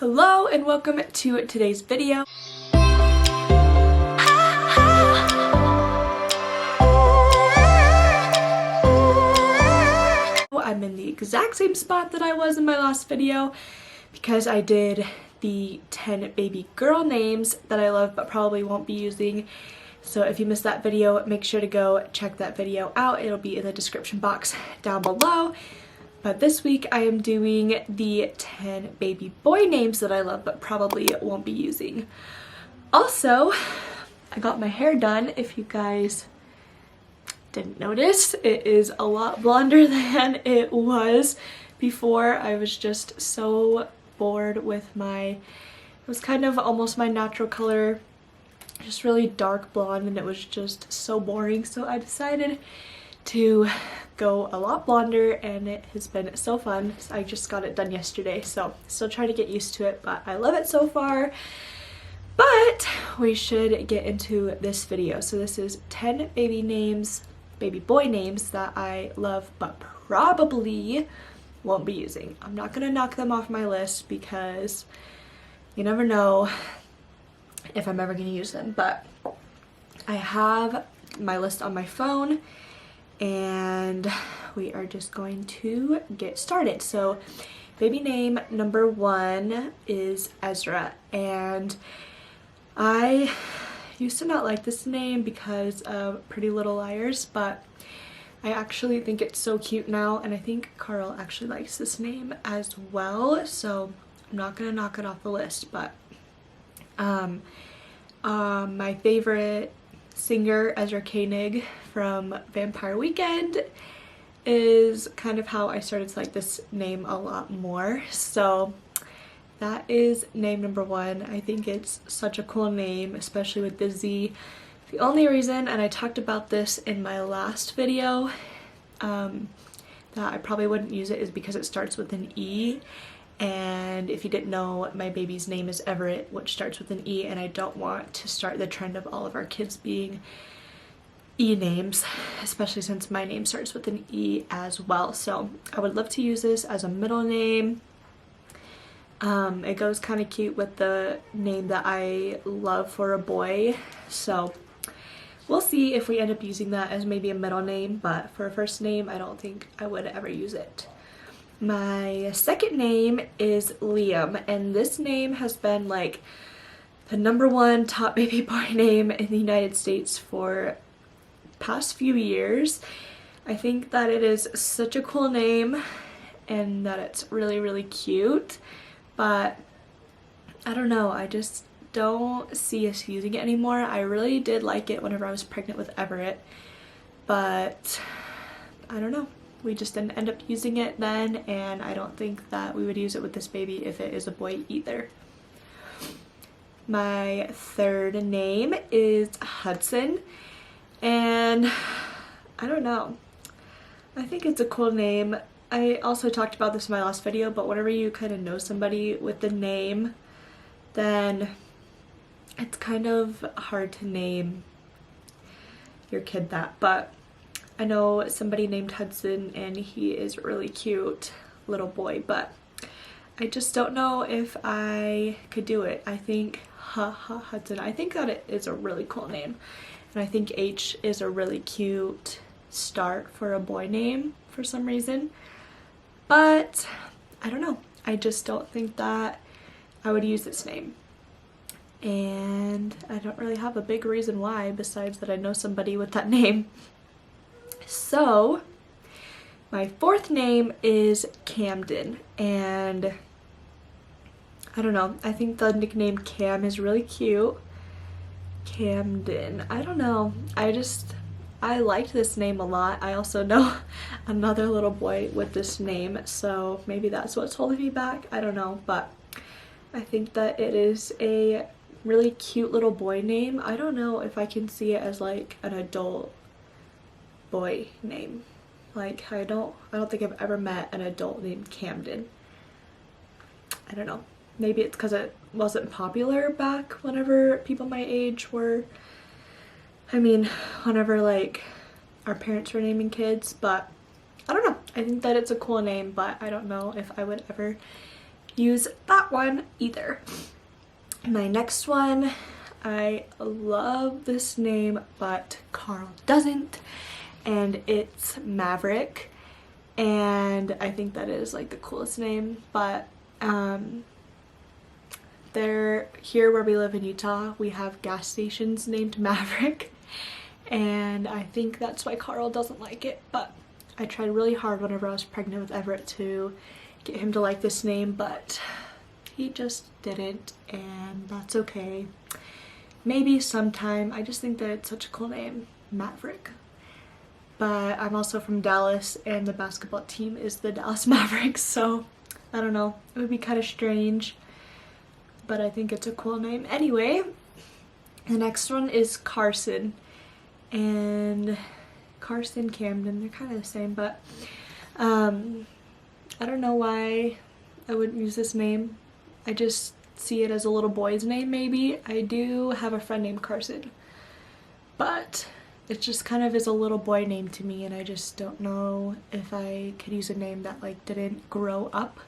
Hello and welcome to today's video. I'm in the exact same spot that I was in my last video because I did the 10 baby girl names that I love but probably won't be using. So if you missed that video, make sure to go check that video out. It'll be in the description box down below. But this week I am doing the 10 baby boy names that I love but probably won't be using. Also, I got my hair done. If you guys didn't notice, it is a lot blonder than it was before. I was just so bored with it was kind of almost my natural color, just really dark blonde, and it was just so boring. So I decided to go a lot blonder and it has been so fun. I just got it done yesterday, so still trying to get used to it, but I love it so far. But we should get into this video. So this is 10 baby boy names that I love but probably won't be using. I'm not gonna knock them off my list because you never know if I'm ever gonna use them, but I have my list on my phone and we are just going to get started. So baby name number 1 is Ezra, and I used to not like this name because of Pretty Little Liars, but I actually think it's so cute now, and I think Carl actually likes this name as well, so I'm not gonna knock it off the list. But my favorite singer, Ezra from Vampire Weekend, is kind of how I started to like this name a lot more. So that is name number 1. I think it's such a cool name, especially with the Z. The only reason, and I talked about this in my last video, that I probably wouldn't use it is because it starts with an E. And if you didn't know, my baby's name is Everett, which starts with an E, and I don't want to start the trend of all of our kids being E names, especially since my name starts with an E as well. So I would love to use this as a middle name. It goes kind of cute with the name that I love for a boy, so we'll see if we end up using that as maybe a middle name, but for a first name I don't think I would ever use it. My second name is Liam, and this name has been like the number 1 top baby boy name in the United States for past few years. I think that it is such a cool name and that it's really, really cute, but I don't know, I just don't see us using it anymore. I really did like it whenever I was pregnant with Everett, but I don't know. We just didn't end up using it then, and I don't think that we would use it with this baby if it is a boy either. My third name is Hudson, and I don't know. I think it's a cool name. I also talked about this in my last video, but whenever you kind of know somebody with the name, then it's kind of hard to name your kid that. But I know somebody named Hudson and he is a really cute little boy, but I just don't know if I could do it. I think Hudson, I think that it is a really cool name, and I think H is a really cute start for a boy name for some reason, but I don't know. I just don't think that I would use this name, and I don't really have a big reason why besides that I know somebody with that name. So my fourth name is Camden, and I don't know, I think the nickname Cam is really cute. Camden, I don't know, I liked this name a lot. I also know another little boy with this name, so maybe that's what's holding me back. I don't know, but I think that it is a really cute little boy name. I don't know if I can see it as like an adult boy name. Like I don't think I've ever met an adult named Camden. I don't know. Maybe it's because it wasn't popular back whenever people my age were, whenever like our parents were naming kids, but I don't know. I think that it's a cool name, but I don't know if I would ever use that one either. My next one, I love this name, but Carl doesn't, and it's Maverick. And I think that is like the coolest name, but here where we live in Utah, we have gas stations named Maverick, and I think that's why Carl doesn't like it. But I tried really hard whenever I was pregnant with Everett to get him to like this name, but he just didn't, and that's okay. Maybe sometime. I just think that it's such a cool name, Maverick. But I'm also from Dallas, and the basketball team is the Dallas Mavericks, so I don't know, it would be kind of strange, but I think it's a cool name. Anyway, the next one is Carson, and Carson, Camden, they're kind of the same, but I don't know why I wouldn't use this name. I just see it as a little boy's name, maybe. I do have a friend named Carson, but it just kind of is a little boy name to me, and I just don't know if I could use a name that like didn't grow up,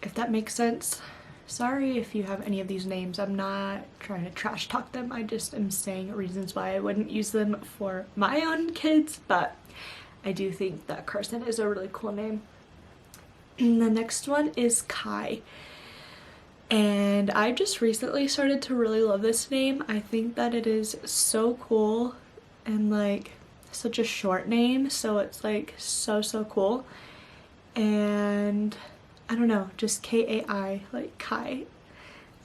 if that makes sense. Sorry if you have any of these names. I'm not trying to trash talk them. I just am saying reasons why I wouldn't use them for my own kids, but I do think that Carson is a really cool name. And the next one is Kai. And I just recently started to really love this name. I think that it is so cool and like such a short name, so it's like so cool. And I don't know, just K-A-I, like Kai.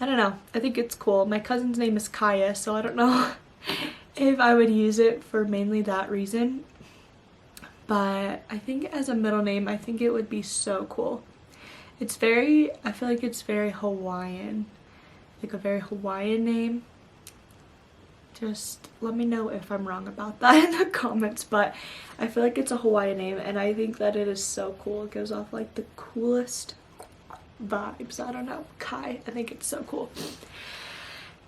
I don't know, I think it's cool. My cousin's name is Kaya, so I don't know if I would use it for mainly that reason. But I think as a middle name, I think it would be so cool. It's very, I feel like it's very Hawaiian, like a very Hawaiian name. Just let me know if I'm wrong about that in the comments, but I feel like it's a Hawaiian name, and I think that it is so cool. It gives off like the coolest vibes. I don't know, Kai, I think it's so cool.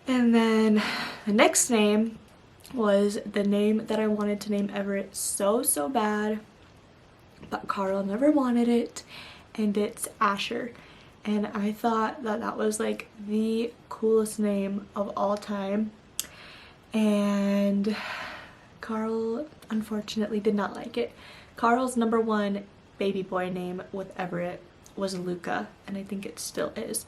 And then the next name was the name that I wanted to name Everett so bad, but Carl never wanted it. And it's Asher, and I thought that that was like the coolest name of all time, and Carl unfortunately did not like it. Carl's number one baby boy name with Everett was Luca, and I think it still is.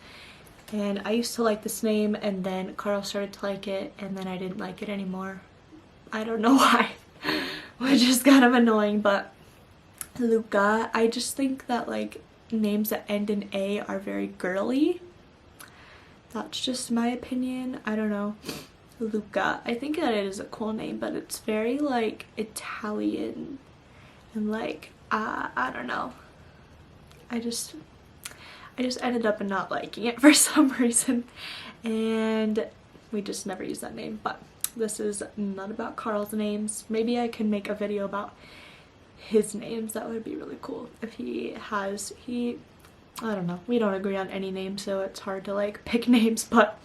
And I used to like this name, and then Carl started to like it, and then I didn't like it anymore. I don't know why, which is kind of annoying. But Luca, I just think that like names that end in A are very girly. That's just my opinion. I don't know. Luca, I think that it is a cool name, but it's very like Italian, and like I don't know. I just ended up not liking it for some reason, and we just never use that name. But this is not about Carl's names. Maybe I can make a video about his names. That would be really cool if I don't know, we don't agree on any name, so it's hard to like pick names. But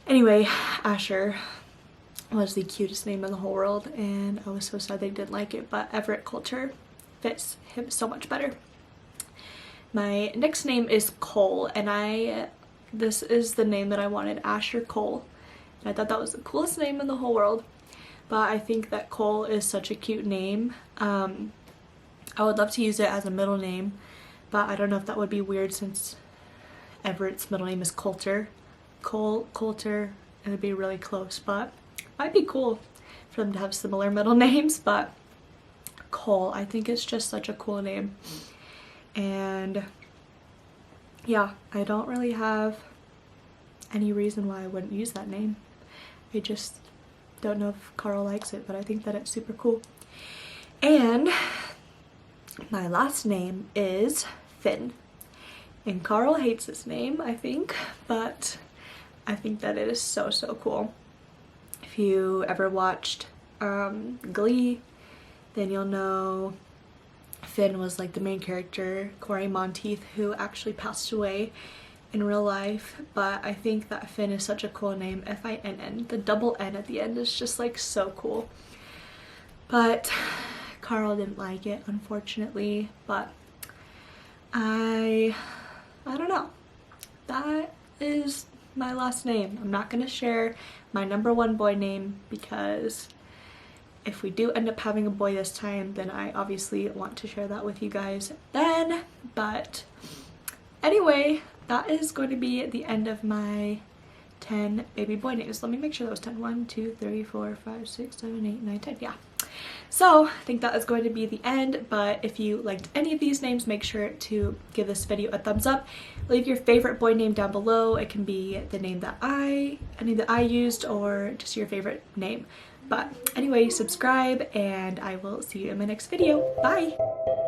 anyway, Asher was the cutest name in the whole world, and I was so sad they didn't like it, but Everett culture fits him so much better. My next name is Cole, and this is the name that I wanted, Asher Cole, and I thought that was the coolest name in the whole world. But I think that Cole is such a cute name. I would love to use it as a middle name, but I don't know if that would be weird since Everett's middle name is Coulter. Coulter, it would be really close, but it might be cool for them to have similar middle names. But Cole, I think it's just such a cool name. And yeah, I don't really have any reason why I wouldn't use that name. I just don't know if Carl likes it, but I think that it's super cool. And my last name is Finn, and Carl hates this name, I think, but I think that it is so cool. If you ever watched Glee, then you'll know Finn was like the main character, Corey Monteith, who actually passed away in real life. But I think that Finn is such a cool name. F-I-N-N. The double N at the end is just like so cool. But Carl didn't like it, unfortunately. But I don't know. That is my last name. I'm not gonna share my #1 boy name because if we do end up having a boy this time, then I obviously want to share that with you guys then. But anyway, that is going to be the end of my 10 baby boy names. Let me make sure that was 10. 1, 2, 3, 4, 5, 6, 7, 8, 9, 10. Yeah. So I think that is going to be the end, but if you liked any of these names, make sure to give this video a thumbs up. Leave your favorite boy name down below. It can be the name that I used, or just your favorite name. But anyway, subscribe, and I will see you in my next video. Bye!